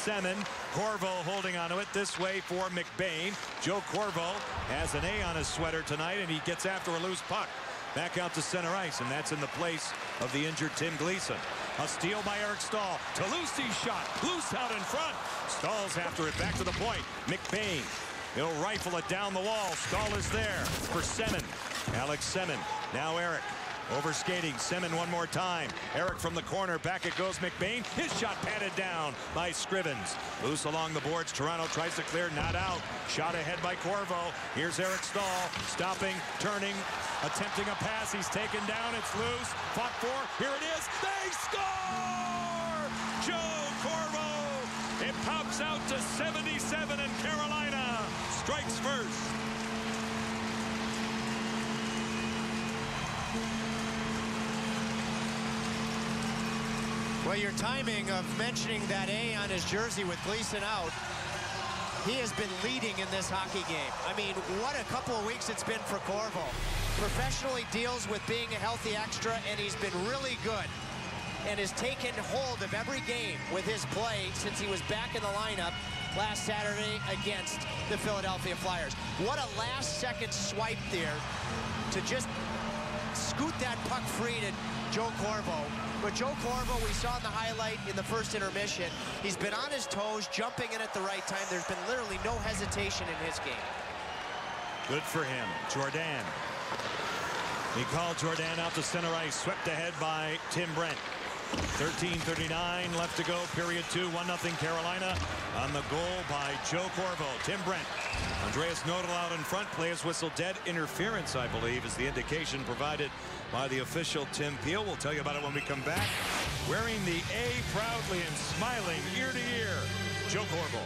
Semin. Corvo holding onto it this way for McBain. Joe Corvo has an A on his sweater tonight, and he gets after a loose puck. Back out to center ice, and that's in the place of the injured Tim Gleason. A steal by Eric Staal. Lucy's shot. Loose out in front. Stahl's after it. Back to the point. McBain. He'll rifle it down the wall. Stahl is there for Semin. Alex Semin. Now Eric. Over skating. Semin one more time. Eric from the corner. Back it goes McBain. His shot patted down by Scrivens. Loose along the boards. Toronto tries to clear. Not out. Shot ahead by Corvo. Here's Eric Staal. Stopping. Turning. Attempting a pass. He's taken down. It's loose. Fought for. Here it is. They score! Joe Corvo. It pops out to 77, and Carolina strikes first. Well, your timing of mentioning that A on his jersey with Gleason out, he has been leading in this hockey game. I mean, what a couple of weeks it's been for Corvo. Professionally deals with being a healthy extra, and he's been really good and has taken hold of every game with his play since he was back in the lineup last Saturday against the Philadelphia Flyers. What a last-second swipe there to just scoot that puck free to Joe Corvo. But Joe Corvo, we saw in the highlight in the first intermission, he's been on his toes, jumping in at the right time. There's been literally no hesitation in his game. Good for him. Jordan. He called Jordan out to center ice, swept ahead by Tim Brent. 13:39 left to go, period 2, 1-0 Carolina on the goal by Joe Corvo. Tim Brent. Andreas Nodal out in front, play his whistle dead. Interference, I believe, is the indication provided by the official Tim Peel. We'll tell you about it when we come back. Wearing the A proudly and smiling ear to ear, Joe Corvo.